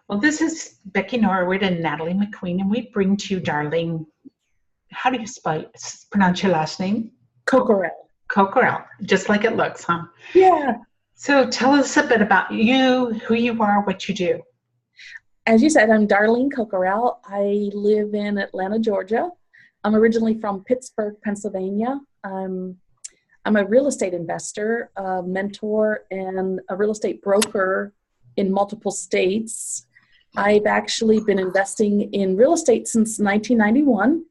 Well, this is Becky Norwood and Natalie McQueen, and we bring to you Darlene. How do you pronounce your last name? Coquerel. Coquerel, just like it looks, huh? Yeah. So tell us a bit about you, who you are, what you do. As you said, I'm Darlene Coquerel. I live in Atlanta, Georgia. I'm originally from Pittsburgh, Pennsylvania. I'm a real estate investor, a mentor, and a real estate broker in multiple states. I've actually been investing in real estate since 1991.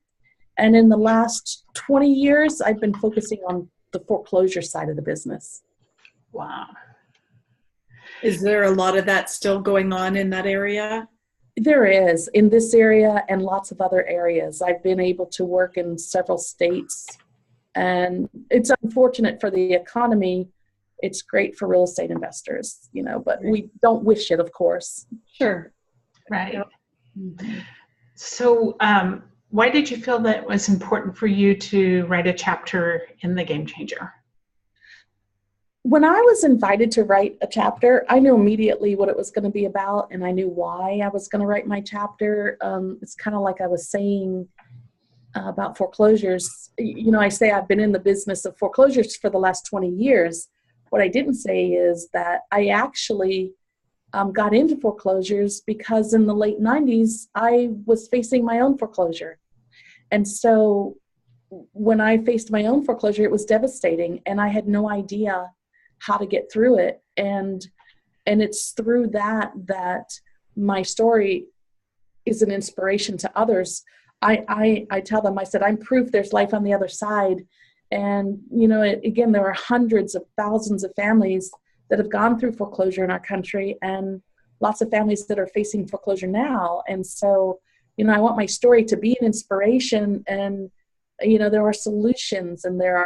And in the last 20 years, I've been focusing on the foreclosure side of the business. Wow. Is there a lot of that still going on in that area? There is, in this area and lots of other areas. I've been able to work in several states, and it's unfortunate for the economy. It's great for real estate investors, but we don't wish it, of course. Sure. Right. Yep. Mm-hmm. So why did you feel that it was important for you to write a chapter in The Game Changer? When I was invited to write a chapter, I knew immediately what it was going to be about, and I knew why I was going to write my chapter. It's kind of like I was saying about foreclosures. I say I've been in the business of foreclosures for the last 20 years. What I didn't say is that I actually got into foreclosures because in the late 90s, I was facing my own foreclosure. And so when I faced my own foreclosure, it was devastating, and I had no idea how to get through it. And it's through that my story is an inspiration to others. I tell them, I said, I'm proof there's life on the other side. And, again, there are hundreds of thousands of families that have gone through foreclosure in our country, and lots of families that are facing foreclosure now. And so, I want my story to be an inspiration, and, there are solutions, and there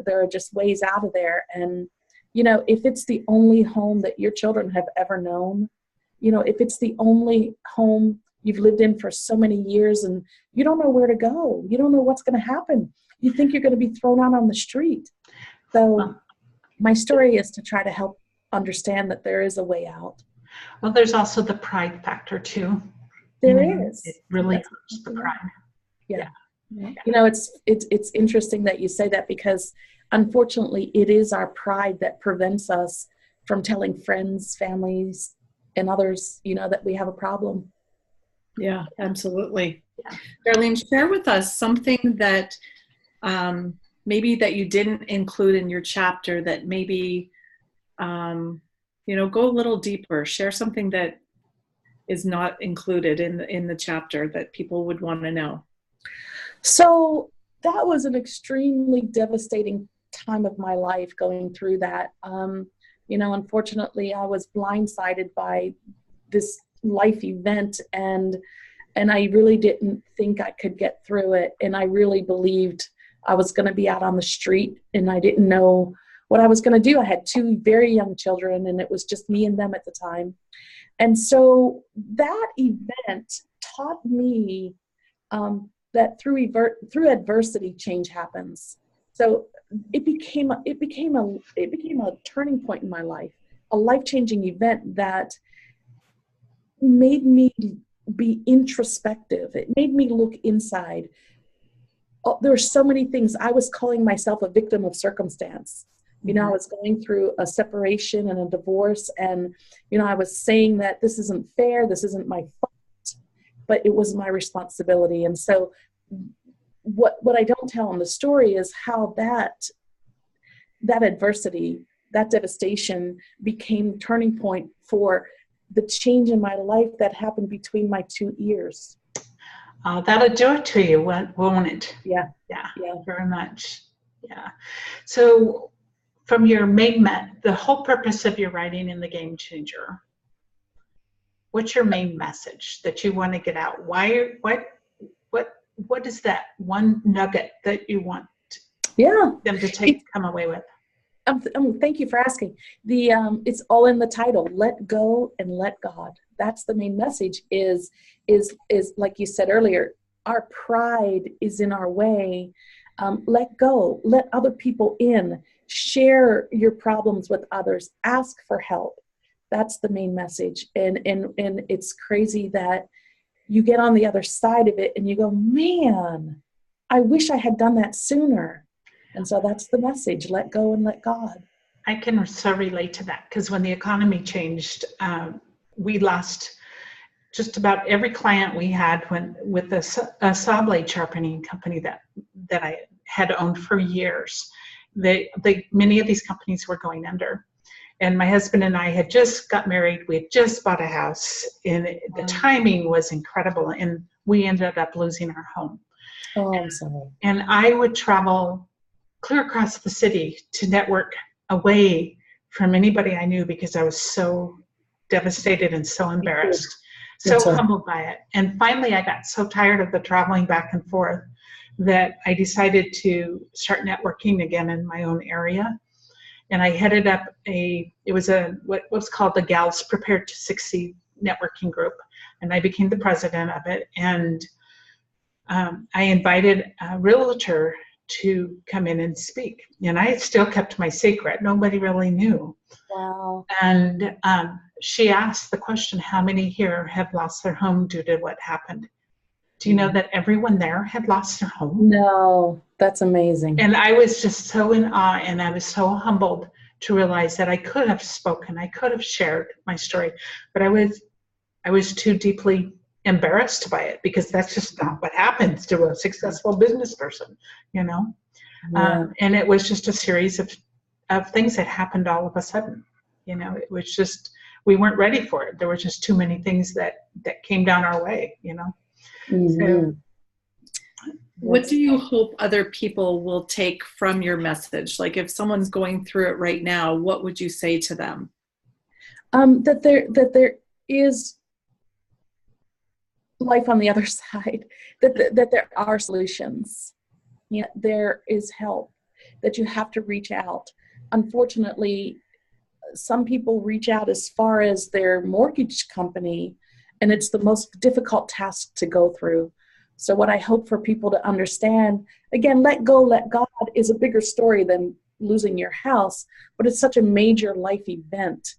are just ways out of there. And, if it's the only home that your children have ever known, if it's the only home you've lived in for so many years and you don't know where to go, you don't know what's going to happen, you think you're going to be thrown out on the street. So my story is to try to help understand that there is a way out. Well, there's also the pride factor too. There is. It really hurts the pride. Yeah. It's interesting that you say that, because unfortunately it is our pride that prevents us from telling friends, families, and others, that we have a problem. Yeah, absolutely. Yeah. Darlene, share with us something that maybe that you didn't include in your chapter that maybe, go a little deeper. Share something that is not included in the chapter that people would want to know. So that was an extremely devastating time of my life, going through that. Unfortunately, I was blindsided by this life event, and I really didn't think I could get through it. And I really believed I was going to be out on the street, and I didn't know what I was going to do. I had two very young children, and it was just me and them at the time. And so that event taught me that through adversity, change happens. So it became a turning point in my life, a life-changing event that made me be introspective. It made me look inside. There were so many things. I was calling myself a victim of circumstance. I was going through a separation and a divorce, and, I was saying that this isn't fair, this isn't my fault, but it was my responsibility. And so what I don't tell in the story is how that adversity, that devastation became turning point for the change in my life that happened between my 2 ears. That'll do it to you, won't it? Yeah. Yeah, very much. Yeah. So from your the whole purpose of your writing in The Game Changer, what's your main message that you want to get out? What is that one nugget that you want them to come away with? Thank you for asking. It's all in the title. Let go and let God. That's the main message. Is like you said earlier, our pride is in our way. Let go. Let other people in. Share your problems with others. Ask for help. That's the main message. And it's crazy that you get on the other side of it and you go, man, I wish I had done that sooner. And so that's the message. Let go and let God. I can so relate to that, because when the economy changed, we lost just about every client we had with a saw blade sharpening company that I had owned for years. Many of these companies were going under. And my husband and I had just got married. We had just bought a house, and the timing was incredible. And we ended up losing our home. Oh, I'm sorry. And I would travel clear across the city to network away from anybody I knew, because I was so devastated and so embarrassed, so humbled by it. And finally, I got so tired of the traveling back and forth that I decided to start networking again in my own area. And I headed up what's called the Gals Prepared to Succeed networking group. And I became the president of it. And I invited a realtor to come in and speak. And I still kept my secret. Nobody really knew. Wow. And she asked the question, how many here have lost their home due to what happened? Do you know that everyone there had lost their home? No, that's amazing. And I was just so in awe, and I was so humbled to realize that I could have spoken, I could have shared my story, but I was too deeply embarrassed by it, because that's just not what happens to a successful business person, you know. Yeah. And it was just a series of things that happened all of a sudden. You know, it was just, we weren't ready for it. There were just too many things that came down our way, you know. Mm-hmm. So, what do you hope other people will take from your message? Like, if someone's going through it right now, what would you say to them? That there is life on the other side, that there are solutions. Yeah, there is help, that you have to reach out. Unfortunately, some people reach out as far as their mortgage company, and it's the most difficult task to go through. So what I hope for people to understand, again, let go, let God is a bigger story than losing your house, but it's such a major life event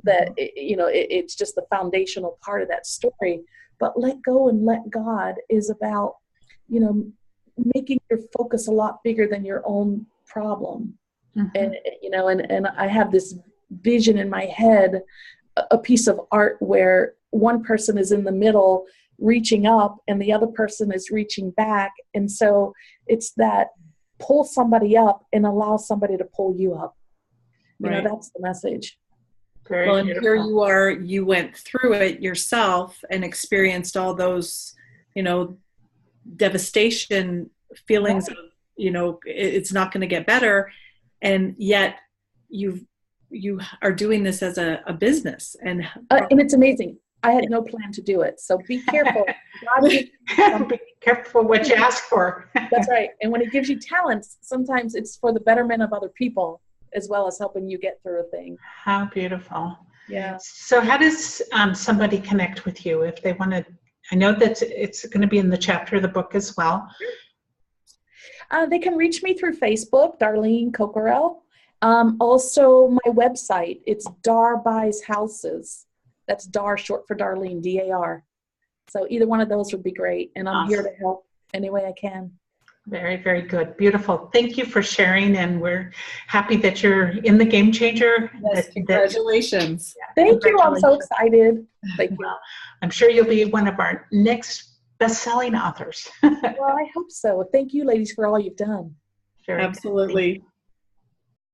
that, it's just the foundational part of that story. But let go and let God is about, making your focus a lot bigger than your own problem. Mm-hmm. And I have this vision in my head, a piece of art where one person is in the middle reaching up and the other person is reaching back. And so it's that pull somebody up and allow somebody to pull you up. Right. That's the message. Very well, and beautiful. here you are, you went through it yourself and experienced all those, devastation feelings of, it's not going to get better. And yet you are doing this as a business. And it's amazing. I had no plan to do it. So be careful. Be careful what you ask for. That's right. And when he gives you talents, sometimes it's for the betterment of other people as well as helping you get through a thing. How beautiful. Yeah. So how does somebody connect with you if they want to? I know that it's going to be in the chapter of the book as well. They can reach me through Facebook, Darlene Coquerel. Also, my website, it's Dar Buys Houses. That's Dar, short for Darlene, D-A-R. So either one of those would be great. And I'm here to help any way I can. Very, very good. Beautiful. Thank you for sharing. And we're happy that you're in the Game Changer. Yes, congratulations. Thank you. I'm so excited. Thank you. Well, I'm sure you'll be one of our next best-selling authors. Well, I hope so. Thank you, ladies, for all you've done. Absolutely.